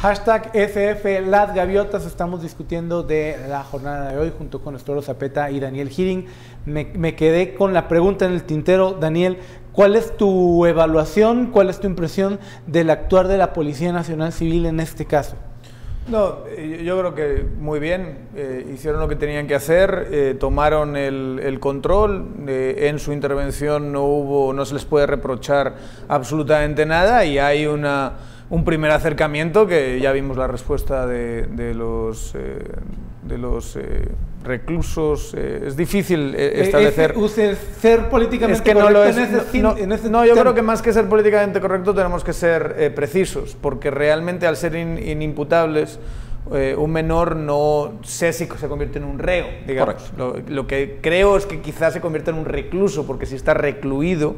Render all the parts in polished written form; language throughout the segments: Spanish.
Hashtag SF Las Gaviotas. Estamos discutiendo de la jornada de hoy junto con Estuardo Zapeta y Daniel Giring. Me quedé con la pregunta en el tintero. Daniel, ¿cuál es tu evaluación, cuál es tu impresión del actuar de la Policía Nacional Civil en este caso? No, yo creo que muy bien, hicieron lo que tenían que hacer, tomaron el control, en su intervención no se les puede reprochar absolutamente nada y hay un primer acercamiento que ya vimos la respuesta de los reclusos. Es difícil establecer... ser políticamente es que no lo es. Yo creo que más que ser políticamente correcto tenemos que ser precisos, porque realmente al ser inimputables, un menor no sé si se convierte en un reo, digamos. Lo que creo es que quizás se convierte en un recluso, porque si está recluido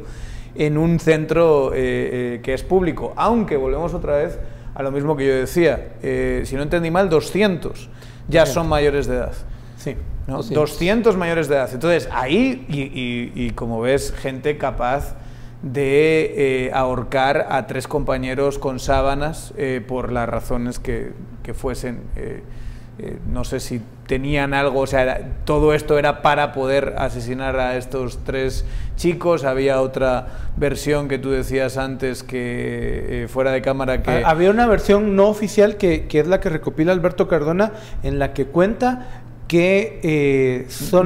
en un centro que es público, aunque volvemos otra vez a lo mismo que yo decía, si no entendí mal, 200 ya son mayores de edad. Sí, ¿no? 200 mayores de edad. Entonces ahí, y como ves, gente capaz de ahorcar a 3 compañeros con sábanas por las razones que fuesen. No sé si tenían algo, o sea, todo esto era para poder asesinar a estos 3 chicos. Había otra versión que tú decías antes, que fuera de cámara, que... Había una versión no oficial que es la que recopila Alberto Cardona, en la que cuenta que son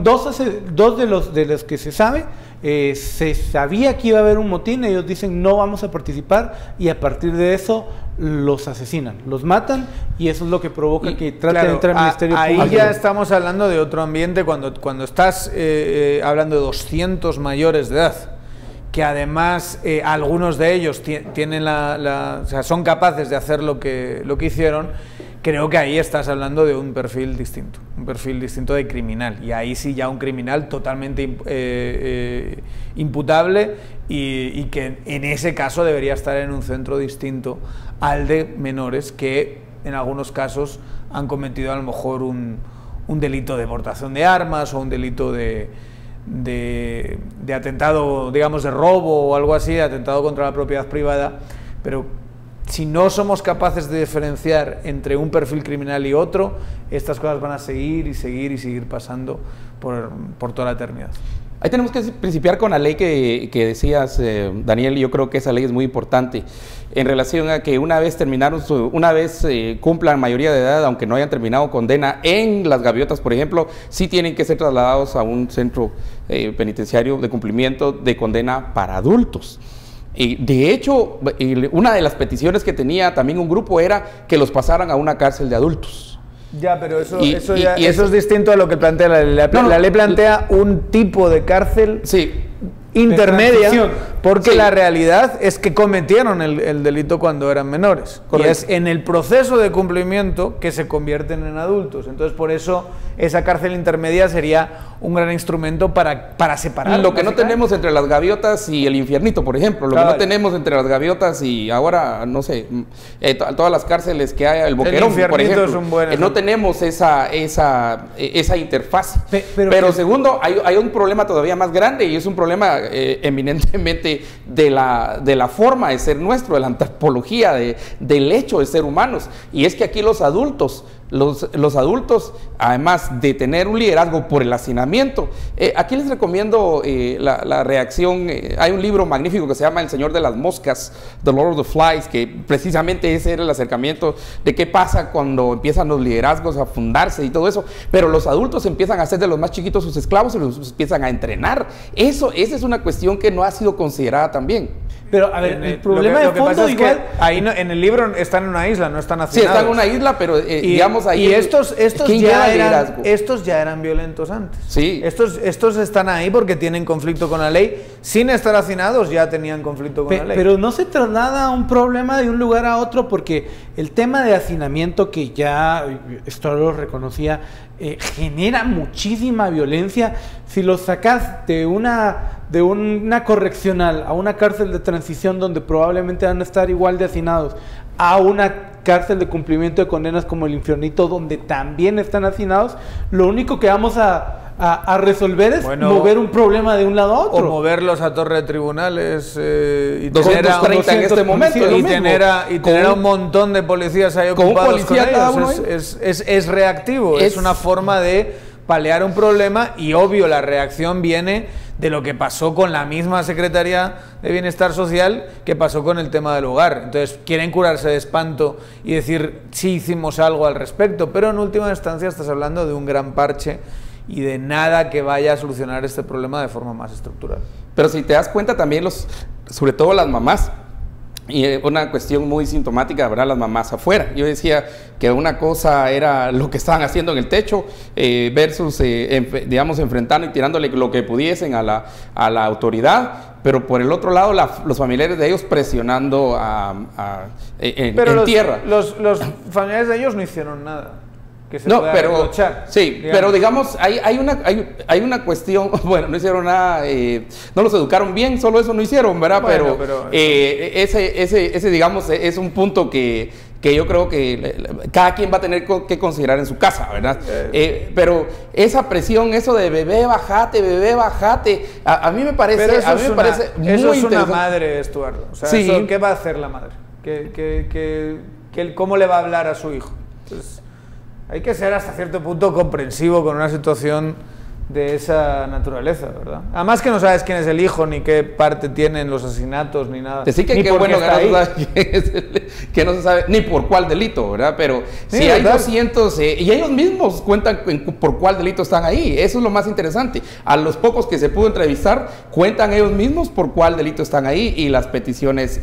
dos de los que se sabe. Se sabía que iba a haber un motín, ellos dicen no vamos a participar, y a partir de eso los asesinan, los matan, y eso es lo que provoca que traten de entrar al Ministerio Público. Ahí ya estamos hablando de otro ambiente, cuando estás hablando de 200 mayores de edad, que además algunos de ellos tienen o sea, son capaces de hacer lo que hicieron. Creo que ahí estás hablando de un perfil distinto de criminal, y ahí sí ya un criminal totalmente imputable y que en ese caso debería estar en un centro distinto al de menores que en algunos casos han cometido a lo mejor un delito de portación de armas o un delito de atentado, digamos, de robo o algo así, de atentado contra la propiedad privada, pero si no somos capaces de diferenciar entre un perfil criminal y otro, estas cosas van a seguir y seguir pasando por toda la eternidad. Ahí tenemos que principiar con la ley que decías, Daniel, y yo creo que esa ley es muy importante en relación a que una vez cumplan mayoría de edad, aunque no hayan terminado condena en Las Gaviotas, por ejemplo, sí tienen que ser trasladados a un centro penitenciario de cumplimiento de condena para adultos. Y de hecho, una de las peticiones que tenía también un grupo era que los pasaran a una cárcel de adultos. Ya, pero eso es distinto a lo que plantea la ley. La ley plantea un tipo de cárcel intermedia, porque la realidad es que cometieron el delito cuando eran menores. Correcto. Y es en el proceso de cumplimiento que se convierten en adultos. Entonces, por eso esa cárcel intermedia sería un gran instrumento para separar. Lo que no tenemos entre Las Gaviotas y el Infiernito, por ejemplo. Lo que no tenemos entre Las Gaviotas y ahora, no sé, todas las cárceles que hay, el Boquerón, por ejemplo. Es un buen no tenemos esa interfaz. Pero segundo, hay un problema todavía más grande, y es un problema eminentemente de la forma de ser nuestro, de la antropología, del hecho de ser humanos. Y es que aquí los adultos, además de tener un liderazgo por el hacinamiento, aquí les recomiendo la reacción. Hay un libro magnífico que se llama El Señor de las Moscas, The Lord of the Flies, que precisamente ese era el acercamiento de qué pasa cuando empiezan los liderazgos a fundarse y todo eso, pero los adultos empiezan a hacer de los más chiquitos sus esclavos y los empiezan a entrenar. Esa es una cuestión que no ha sido considerada también. Pero, a ver, el problema de fondo igual... Ahí en el libro están en una isla, no están hacinados. Sí, están en una isla, pero digamos ahí... Y estos ya eran violentos antes. Sí. Estos están ahí porque tienen conflicto con la ley. Sin estar hacinados ya tenían conflicto con la ley. Pero no se traslada un problema de un lugar a otro, porque el tema de hacinamiento, que ya esto lo reconocía, genera muchísima violencia. Si los sacas de una correccional a una cárcel de transición, donde probablemente van a estar igual de hacinados, a una cárcel de cumplimiento de condenas como el Infiernito, donde también están hacinados, lo único que vamos a a resolver es mover un problema de un lado a otro. O moverlos a torre de tribunales y 230 en este momento. Y tener a un montón de policías ahí ocupados con ellos. Es reactivo, es una forma de paliar un problema y obvio la reacción viene de lo que pasó con la misma Secretaría de Bienestar Social que pasó con el tema del hogar. Entonces quieren curarse de espanto y decir sí hicimos algo al respecto, pero en última instancia estás hablando de un gran parche y de nada que vaya a solucionar este problema de forma más estructural. Pero si te das cuenta también sobre todo las mamás, y una cuestión muy sintomática, ¿verdad? Las mamás afuera. Yo decía que una cosa era lo que estaban haciendo en el techo versus, digamos, enfrentando y tirándole lo que pudiesen a la autoridad, pero por el otro lado los familiares de ellos presionando en tierra. Los familiares de ellos no hicieron nada. No, pero sí, digamos. Pero digamos, hay una cuestión, bueno, no hicieron nada, no los educaron bien, solo eso no hicieron, ¿verdad? Bueno, pero ese digamos, es un punto que yo creo que cada quien va a tener que considerar en su casa, ¿verdad? Pero esa presión, eso de bebé, bajate, a mí me parece, muy eso es interesante. Una madre, Estuardo. O sea, sí. ¿Qué va a hacer la madre? ¿Cómo le va a hablar a su hijo? Entonces, hay que ser hasta cierto punto comprensivo con una situación de esa naturaleza, ¿verdad? Además que no sabes quién es el hijo, ni qué parte tienen los asesinatos, ni nada. Decir que ni qué por bueno qué que no se sabe ni por cuál delito, ¿verdad? Pero sí, si hay 200, y ellos mismos cuentan por cuál delito están ahí, eso es lo más interesante. A los pocos que se pudo entrevistar, cuentan ellos mismos por cuál delito están ahí y las peticiones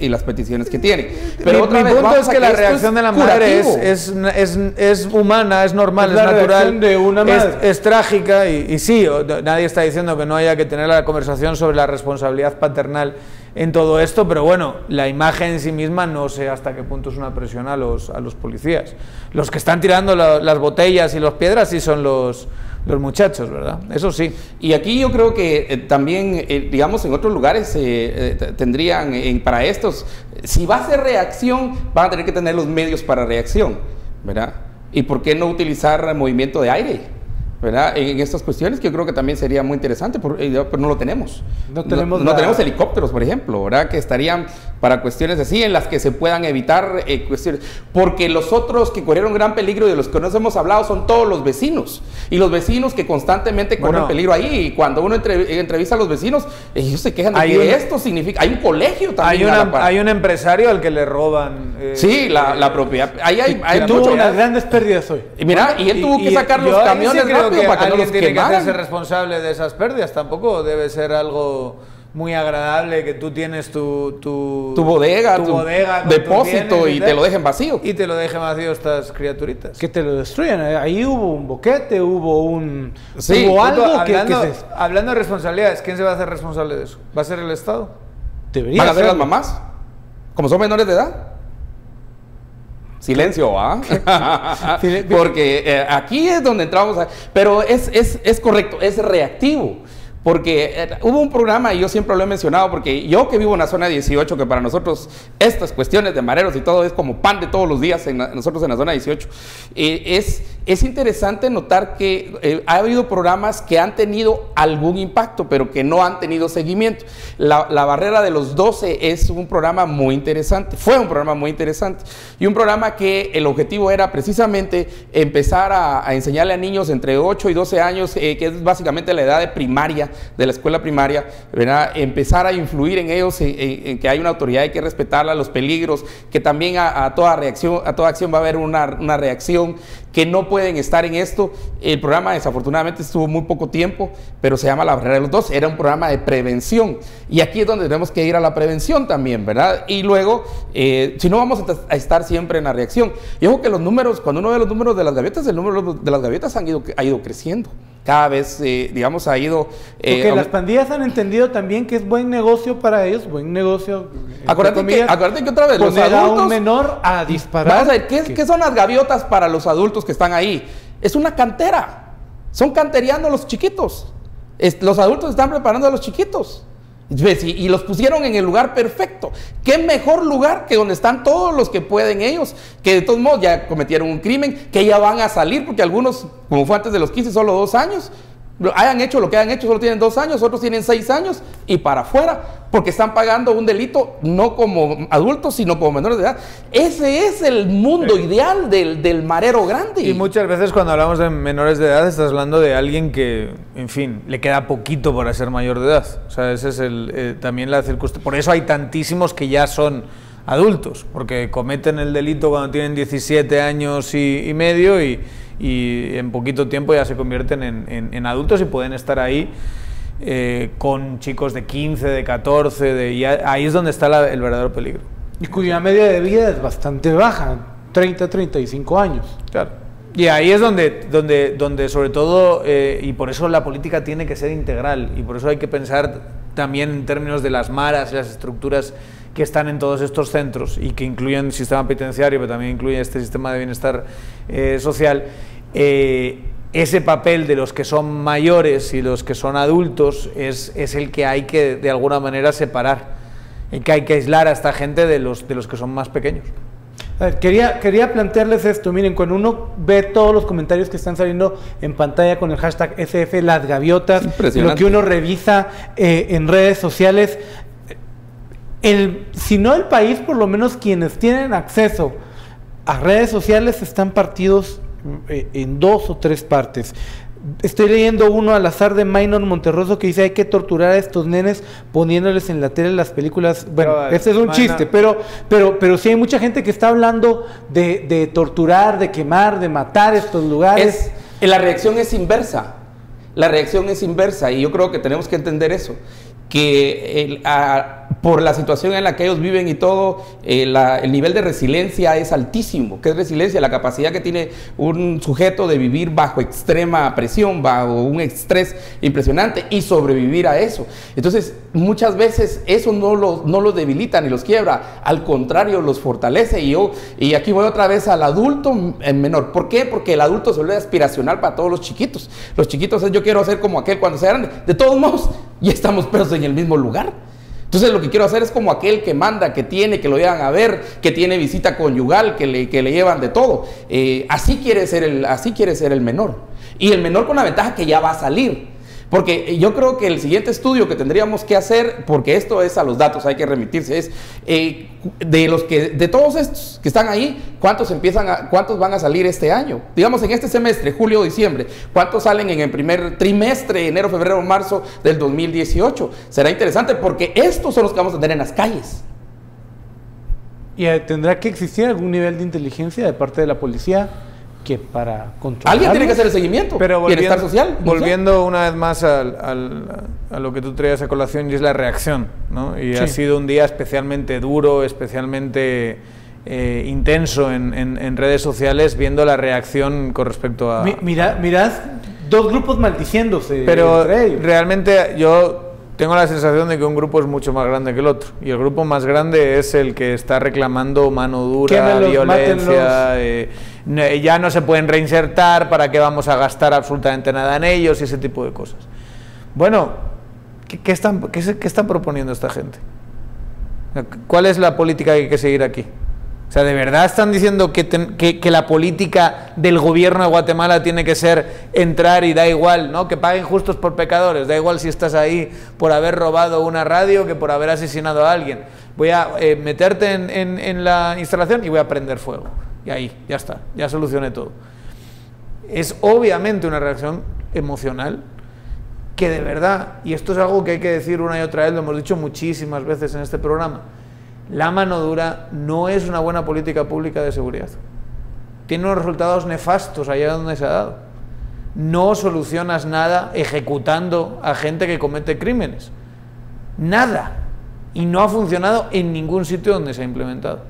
que tienen. Pero mi punto es que la reacción de la madre es humana, es normal, es natural, de una madre. Es trágica y sí, nadie está diciendo que no haya que tener la conversación sobre la responsabilidad paternal en todo esto, pero bueno, la imagen en sí misma no sé hasta qué punto es una presión a los policías. Los que están tirando las botellas y las piedras sí son los muchachos, ¿verdad? Eso sí. Y aquí yo creo que también, digamos, en otros lugares tendrían, para estos, si va a ser reacción, van a tener que tener los medios para reacción, ¿verdad? ¿Y por qué no utilizar movimiento de aire? ¿Verdad? En estas cuestiones que yo creo que también sería muy interesante, pero no lo tenemos. No tenemos helicópteros, por ejemplo, ¿verdad? Que estarían para cuestiones así, en las que se puedan evitar cuestiones. Porque los otros que corrieron gran peligro y de los que nos hemos hablado son todos los vecinos. Y los vecinos que constantemente corren peligro ahí. Y cuando uno entrevista a los vecinos, ellos se quejan de que esto significa... Hay un colegio también. Hay un empresario al que le roban... sí, la propiedad. Ahí tuvo unas grandes pérdidas hoy. Y mira, y él tuvo que sacar los camiones rápido para que no los tiene que hacerse responsable de esas pérdidas. Tampoco debe ser algo muy agradable que tú tienes tu bodega, tu depósito y te lo dejen vacío. Y te lo dejen vacío estas criaturitas. Que te lo destruyan. Ahí hubo un boquete, hubo algo hablando de responsabilidades, ¿quién se va a hacer responsable de eso? ¿Va a ser el Estado? ¿Van a ser las mamás? ¿Como son menores de edad? Silencio, ¿ah? Porque aquí es donde entramos, pero es correcto, es reactivo. Porque hubo un programa, y yo siempre lo he mencionado, porque yo que vivo en la zona 18, que para nosotros estas cuestiones de mareros y todo es como pan de todos los días, nosotros en la zona 18, es interesante notar que ha habido programas que han tenido algún impacto, pero que no han tenido seguimiento. La barrera de los 12 es un programa muy interesante, fue un programa muy interesante, y un programa que el objetivo era precisamente empezar a enseñarle a niños entre 8 y 12 años, que es básicamente la edad de primaria, de la escuela primaria, ¿verdad? Empezar a influir en ellos, en que hay una autoridad, hay que respetarla, los peligros, que también a toda reacción, a toda acción va a haber una reacción, que no pueden estar en esto. El programa desafortunadamente estuvo muy poco tiempo, pero se llama La Barrera de los 12, era un programa de prevención, y aquí es donde tenemos que ir a la prevención también, ¿verdad? Y luego, si no vamos a estar siempre en la reacción. Yo creo que los números, cuando uno ve los números de las gaviotas, el número de las gaviotas ha ido creciendo. Cada vez, digamos, ha ido... Porque las pandillas han entendido también que es buen negocio para ellos, buen negocio... Acuérdate que otra vez los adultos... a un menor a disparar... Vamos a ver, ¿qué son las gaviotas para los adultos que están ahí? Es una cantera. Son cantereando los chiquitos. Los adultos están preparando a los chiquitos. Y los pusieron en el lugar perfecto. ¿Qué mejor lugar que donde están todos los que pueden ellos? Que de todos modos ya cometieron un crimen, que ya van a salir, porque algunos, como fue antes de los 15, solo 2 años. hayan hecho lo que hayan hecho, solo tienen 2 años, otros tienen 6 años y para afuera, porque están pagando un delito no como adultos, sino como menores de edad. Ese es el mundo ideal del marero grande. Y muchas veces cuando hablamos de menores de edad, estás hablando de alguien que, en fin, le queda poquito para ser mayor de edad. O sea, ese es también la circunstancia. Por eso hay tantísimos que ya son adultos, porque cometen el delito cuando tienen 17 años y medio y en poquito tiempo ya se convierten en adultos y pueden estar ahí con chicos de 15, de 14, y ahí es donde está el verdadero peligro. Y cuya media de vida es bastante baja, 30, 35 años. Claro. Y ahí es donde sobre todo, y por eso la política tiene que ser integral, y por eso hay que pensar también en términos de las maras y las estructuras que están en todos estos centros y que incluyen el sistema penitenciario, pero también incluye este sistema de bienestar social. Ese papel de los que son mayores y los que son adultos es el que hay que de alguna manera separar, el que hay que aislar a esta gente de los que son más pequeños. A ver, quería plantearles esto. Miren, cuando uno ve todos los comentarios que están saliendo en pantalla con el hashtag SF Las Gaviotas, lo que uno revisa en redes sociales, si no el país, por lo menos quienes tienen acceso a redes sociales están partidos en 2 o 3 partes. Estoy leyendo uno al azar de Maynor Monterroso que dice: hay que torturar a estos nenes poniéndoles en la tele las películas. Bueno, pero, ese es un chiste, pero sí hay mucha gente que está hablando de torturar, de quemar, de matar estos lugares. La reacción es inversa. La reacción es inversa y yo creo que tenemos que entender eso, que por la situación en la que ellos viven y todo, el nivel de resiliencia es altísimo. ¿Qué es resiliencia? La capacidad que tiene un sujeto de vivir bajo extrema presión, bajo un estrés impresionante y sobrevivir a eso. Entonces, muchas veces eso no los debilita ni los quiebra, al contrario, los fortalece. Y aquí voy otra vez al adulto menor. ¿Por qué? Porque el adulto se vuelve aspiracional para todos los chiquitos. Los chiquitos es: yo quiero ser como aquel cuando sea grande. De todos modos, ya estamos presos en el mismo lugar. Entonces lo que quiero hacer es como aquel que manda, que tiene, que lo llevan a ver, que tiene visita conyugal, que le llevan de todo. Así quiere ser el menor. Y el menor con la ventaja que ya va a salir. Porque yo creo que el siguiente estudio que tendríamos que hacer, porque esto es a los datos, hay que remitirse, es de todos estos que están ahí, ¿cuántos van a salir este año? Digamos en este semestre, julio, diciembre, ¿cuántos salen en el primer trimestre, enero, febrero, marzo del 2018? Será interesante porque estos son los que vamos a tener en las calles. ¿Y tendrá que existir algún nivel de inteligencia de parte de la policía que para controlar? Alguien tiene que hacer el seguimiento, pero bienestar social. Volviendo una vez más a lo que tú traías a colación, y es la reacción, ¿no? Y sí, ha sido un día especialmente duro, especialmente intenso en redes sociales, viendo la reacción con respecto a... Mirad 2 grupos maldiciéndose. Pero entre ellos. Realmente yo tengo la sensación de que un grupo es mucho más grande que el otro, y el grupo más grande es el que está reclamando mano dura, violencia, ya no se pueden reinsertar, ¿para qué vamos a gastar absolutamente nada en ellos? Y ese tipo de cosas. Bueno, ¿qué están proponiendo esta gente? ¿Cuál es la política que hay que seguir aquí? O sea, ¿de verdad están diciendo que la política del gobierno de Guatemala tiene que ser entrar y da igual, ¿no? Que paguen justos por pecadores, da igual si estás ahí por haber robado una radio que por haber asesinado a alguien? Voy a meterte en la instalación y voy a prender fuego. Y ahí, ya está, ya solucioné todo. Es obviamente una reacción emocional que de verdad, y esto es algo que hay que decir una y otra vez, lo hemos dicho muchísimas veces en este programa, la mano dura no es una buena política pública de seguridad. Tiene unos resultados nefastos allá donde se ha dado. No solucionas nada ejecutando a gente que comete crímenes. Nada. Y no ha funcionado en ningún sitio donde se ha implementado.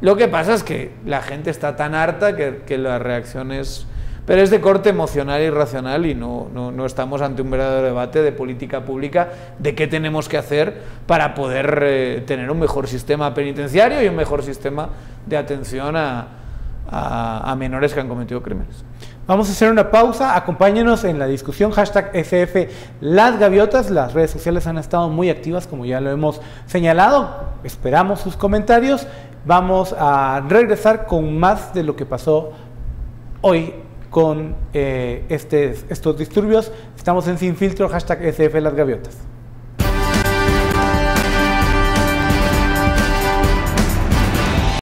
Lo que pasa es que la gente está tan harta que la reacción es... Pero es de corte emocional y racional, y no estamos ante un verdadero debate de política pública de qué tenemos que hacer para poder tener un mejor sistema penitenciario y un mejor sistema de atención a menores que han cometido crímenes. Vamos a hacer una pausa, acompáñenos en la discusión, hashtag SF Las Gaviotas. Las redes sociales han estado muy activas, como ya lo hemos señalado, esperamos sus comentarios. Vamos a regresar con más de lo que pasó hoy con estos disturbios. Estamos en Sin Filtro, #SF Las Gaviotas.